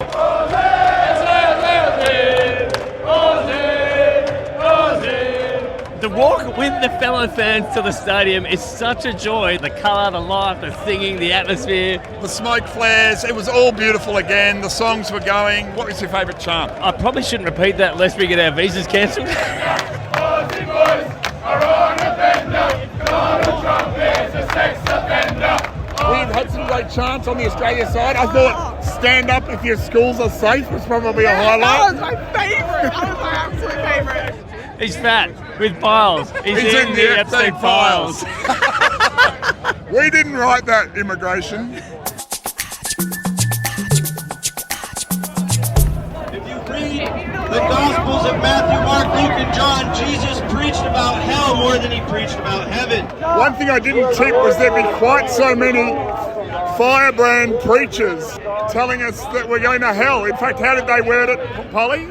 The walk with the fellow fans to the stadium is such a joy. The colour, the light, the singing, the atmosphere. The smoke flares, it was all beautiful again. The songs were going. What was your favourite chant? I probably shouldn't repeat that lest we get our visas cancelled. Aussie boys are on a bender. Donald Trump is a sex offender. We've had some great chants on the Australia side. I thought stand up if your schools are safe was probably a highlight. That was my favourite. That was my absolute favourite. He's fat with piles. He's in the Epstein files. We didn't write that, immigration. If you read the Gospels of Matthew, Mark, Luke, and John, Jesus preached about hell more than he preached about heaven. One thing I didn't tip was there'd be quite so many Firebrand preachers telling us that we're going to hell. In fact, how did they word it, Polly?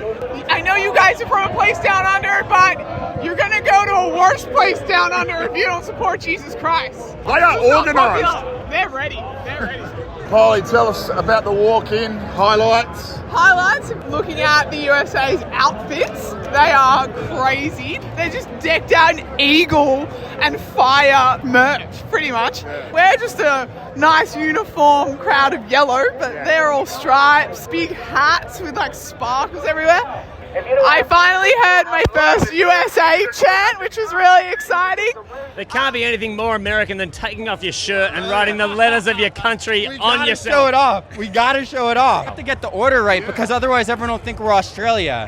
I know you guys are from a place down under, but you're going to go to a worse place down under if you don't support Jesus Christ. They are organised. They're ready. They're ready. Polly, tell us about the walk-in highlights. Highlights of looking at the USA's outfits. They are crazy. They're just decked out in eagle and fire merch, pretty much. We're just a nice uniform crowd of yellow, but they're all stripes, big hats with like sparkles everywhere. I finally heard my first USA chant, which was really exciting. There can't be anything more American than taking off your shirt and writing the letters of your country on yourself. Show it off. We gotta show it off. We have to get the order right because otherwise everyone will think we're Australia.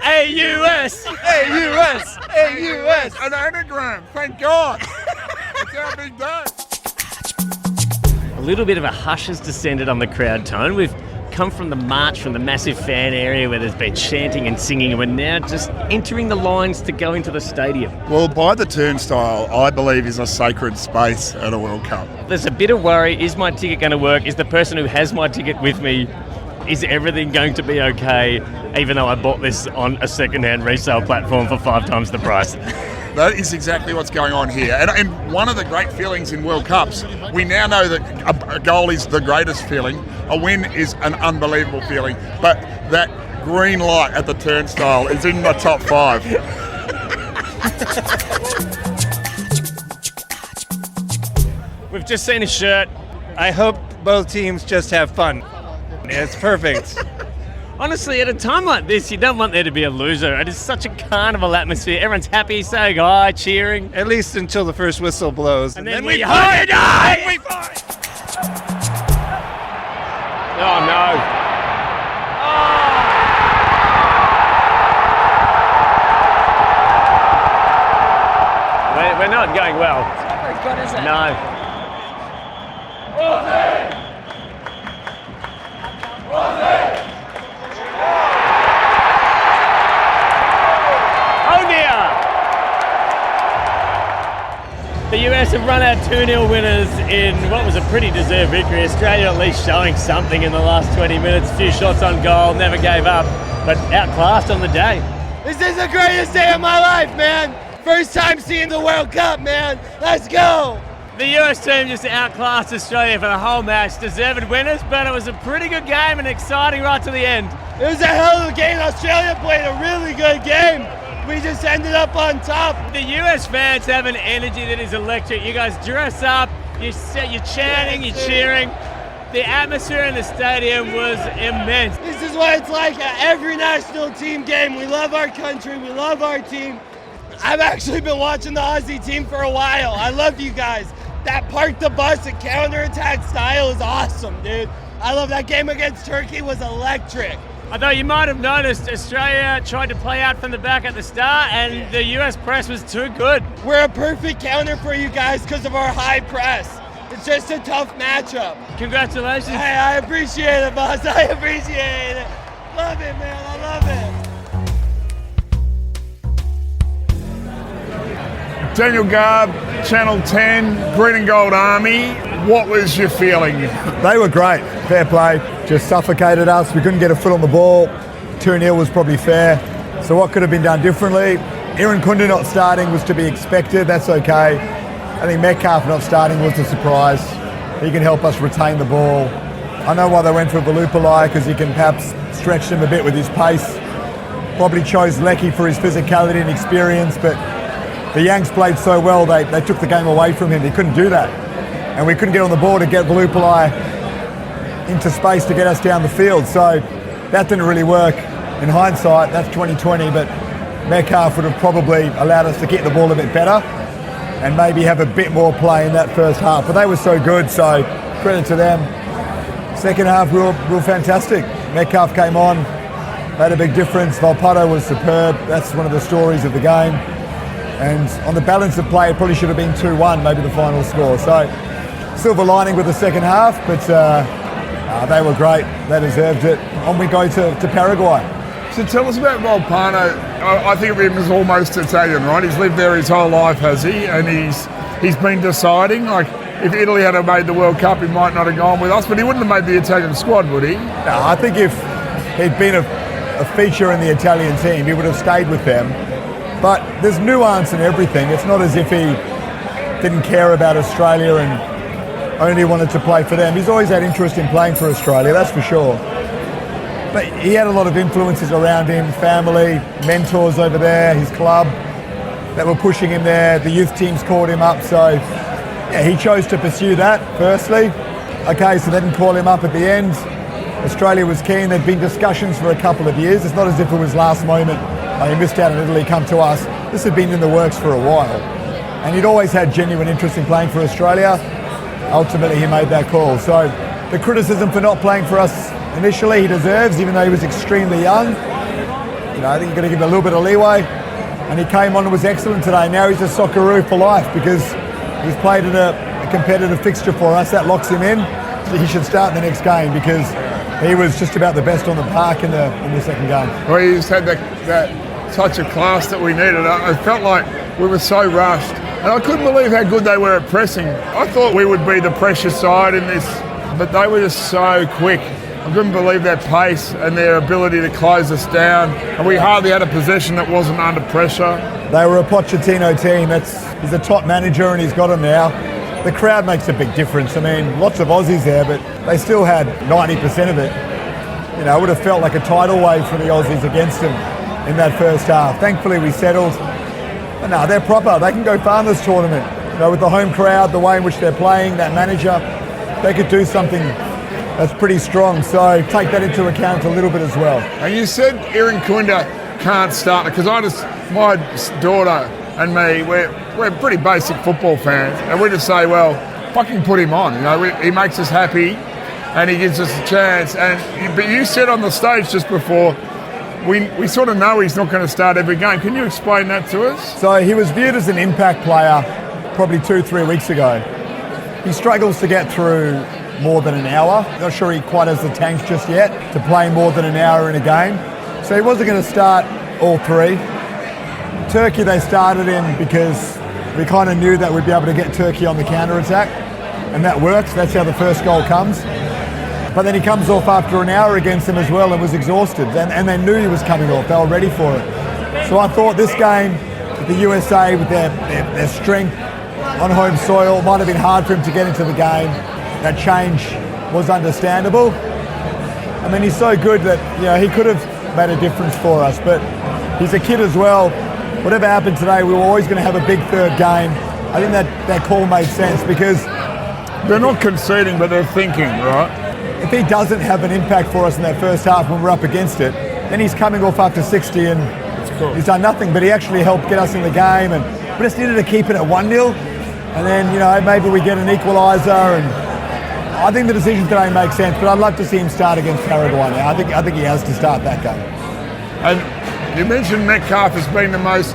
AUS! AUS! AUS! An anagram, thank God. It's our big day. A little bit of a hush has descended on the crowd tone. We've come from the march from the massive fan area where there's been chanting and singing, and we're now just entering the lines to go into the stadium. Well, by the turnstile, I believe, is a sacred space at a World Cup. There's a bit of worry. Is my ticket going to work? Is the person who has my ticket with me, is everything going to be okay, even though I bought this on a second-hand resale platform for 5 times the price? That is exactly what's going on here. And one of the great feelings in World Cups, we now know that a goal is the greatest feeling. A win is an unbelievable feeling. But that green light at the turnstile is in my top 5. We've just seen a shirt. I hope both teams just have fun. It's perfect. Honestly, at a time like this, you don't want there to be a loser. It is such a carnival atmosphere. Everyone's happy, saying hi, cheering. At least until the first whistle blows. And then we fight! And we fight! Oh, no. Oh. We're not going well. It's not very good, is it? No. The US have run out 2-0 winners in what was a pretty deserved victory. Australia at least showing something in the last 20 minutes. A few shots on goal, never gave up, but outclassed on the day. This is the greatest day of my life, man. First time seeing the World Cup, man. Let's go. The US team just outclassed Australia for the whole match. Deserved winners, but it was a pretty good game and exciting right to the end. It was a hell of a game. Australia played a really good game. We just ended up on top. The US fans have an energy that is electric. You guys dress up, you're chanting, you're cheering. The atmosphere in the stadium was immense. This is what it's like at every national team game. We love our country, we love our team. I've actually been watching the Aussie team for a while. I love you guys. That park the bus and counterattack style is awesome, dude. I love that game against Turkey was electric. Although you might have noticed Australia tried to play out from the back at the start and the US press was too good. We're a perfect counter for you guys because of our high press. It's just a tough matchup. Congratulations. Hey, I appreciate it, boss. I appreciate it. Love it, man. I love it. Daniel Garb, Channel 10, Green and Gold Army. What was your feeling? They were great. Fair play. Just suffocated us. We couldn't get a foot on the ball. 2-0 was probably fair. So what could have been done differently? Aaron Kundu not starting was to be expected. That's okay. I think Metcalf not starting was a surprise. He can help us retain the ball I know why they went for Valupalai, because he can perhaps stretch him a bit with his pace. Probably chose Lecky for his physicality and experience, but the Yanks played so well, they took the game away from him. He couldn't do that. And we couldn't get on the ball to get Valupalai into space to get us down the field. So that didn't really work. In hindsight, that's 2020, but Metcalf would have probably allowed us to get the ball a bit better and maybe have a bit more play in that first half. But they were so good, so credit to them. Second half, we were fantastic. Metcalf came on, made a big difference. Valpardo was superb. That's one of the stories of the game. And on the balance of play, it probably should have been 2-1, maybe the final score. So silver lining with the second half, but they were great. They deserved it. On we go to Paraguay. So tell us about Valpardo. I think of him as almost Italian, right? He's lived there his whole life, has he? And he's been deciding, like, if Italy had made the World Cup, he might not have gone with us, but he wouldn't have made the Italian squad, would he? No, I think if he'd been a feature in the Italian team, he would have stayed with them. But there's nuance in everything. It's not as if he didn't care about Australia and only wanted to play for them. He's always had interest in playing for Australia, that's for sure. But he had a lot of influences around him, family, mentors over there, his club that were pushing him there. The youth teams called him up, so yeah, he chose to pursue that, firstly. Okay, so they didn't call him up at the end. Australia was keen. There'd been discussions for a couple of years. It's not as if it was last moment. Oh, he missed out in Italy, come to us. This had been in the works for a while. And he'd always had genuine interest in playing for Australia. Ultimately, he made that call. So the criticism for not playing for us initially, he deserves, even though he was extremely young. You know, I think you've got to give him a little bit of leeway. And he came on and was excellent today. Now he's a socceroo for life because he's played in a competitive fixture for us. That locks him in. So he should start in the next game because he was just about the best on the park in the second game. Well, he just had that touch of class that we needed. I felt like we were so rushed. And I couldn't believe how good they were at pressing. I thought we would be the pressure side in this, but they were just so quick. I couldn't believe their pace and their ability to close us down. And we hardly had a possession that wasn't under pressure. They were a Pochettino team. He's a top manager and he's got them now. The crowd makes a big difference. I mean, lots of Aussies there, but they still had 90% of it. You know, it would have felt like a tidal wave for the Aussies against them in that first half. Thankfully, we settled. But no, they're proper. They can go far in this tournament. You know, with the home crowd, the way in which they're playing, that manager, they could do something that's pretty strong. So take that into account a little bit as well. And you said Aaron Kunda can't start, because my daughter and me, we're pretty basic football fans, and we just say, well, fucking put him on. You know, he makes us happy, and he gives us a chance. But you said on the stage just before, we sort of know he's not going to start every game. Can you explain that to us? So he was viewed as an impact player probably 2-3 weeks ago. He struggles to get through more than an hour. Not sure he quite has the tank just yet to play more than an hour in a game. So he wasn't going to start all three. Turkey they started him because we kind of knew that we'd be able to get Turkey on the counter-attack, and that worked. That's how the first goal comes. But then he comes off after an hour against them as well and was exhausted, and they knew he was coming off. They were ready for it. So I thought this game with the USA, with their strength on home soil, might have been hard for him to get into the game. That change was understandable. I mean, he's so good that, you know, he could have made a difference for us, but he's a kid as well. Whatever happened today, we were always going to have a big third game. I think that call made sense because they're not conceding, but they're thinking, right? If he doesn't have an impact for us in that first half when we're up against it, then he's coming off after 60 and he's done nothing, but he actually helped get us in the game, and we just needed to keep it at 1-0, and then, you know, maybe we get an equaliser, and I think the decision today makes sense, but I'd love to see him start against Paraguay now. I think he has to start that game. And you mentioned Metcalf has been the most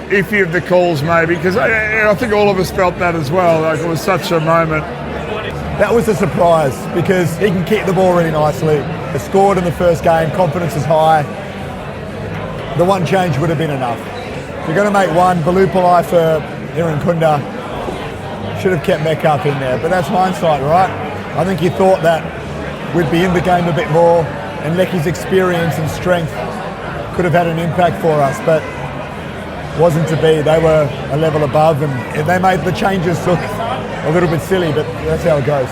iffy of the calls, maybe, because I think all of us felt that as well. Like, it was such a moment. That was a surprise because he can kick the ball really nicely. He scored in the first game, confidence is high. The one change would have been enough. If you're going to make one, Valupalai for Aaron Kunda, should have kept Metcalf in there, but that's hindsight, right? I think he thought that we'd be in the game a bit more, and Lecky's experience and strength could have had an impact for us, but wasn't to be. They were a level above, and they made the changes look a little bit silly, but that's how it goes.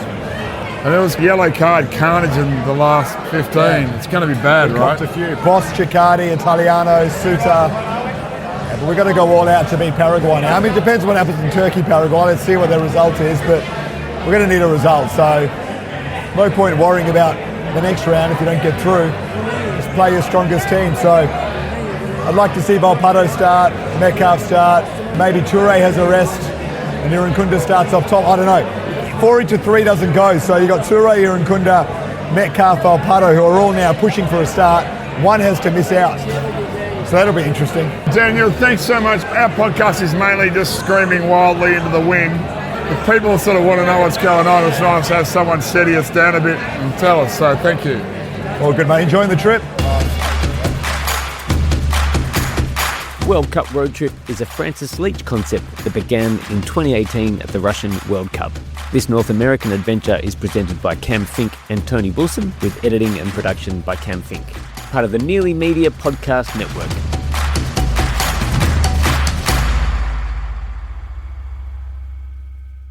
And there was yellow card carnage in the last 15. Yeah. It's going to be bad, right? A few. Boss, Ciccardi, Italiano, Suter. Yeah, but we've got to go all out to beat Paraguay now. I mean, it depends what happens in Turkey, Paraguay. Let's see what the result is, but we're going to need a result. So no point worrying about the next round if you don't get through. Just play your strongest team. So I'd like to see Volpato start, Metcalf start, maybe Toure has a rest, and Irankunda starts off top. I don't know. 4-3 doesn't go, so you got Toure, Irankunda, Metcalf, Volpato, who are all now pushing for a start. One has to miss out. So that'll be interesting. Daniel, thanks so much. Our podcast is mainly just screaming wildly into the wind. If people sort of want to know what's going on, it's nice to have someone steady us down a bit and tell us. So thank you. All good, mate. Enjoying the trip? World Cup Road Trip is a Francis Leach concept that began in 2018 at the Russian World Cup. This North American adventure is presented by Cam Fink and Tony Wilson, with editing and production by Cam Fink, part of the Nearly Media Podcast Network.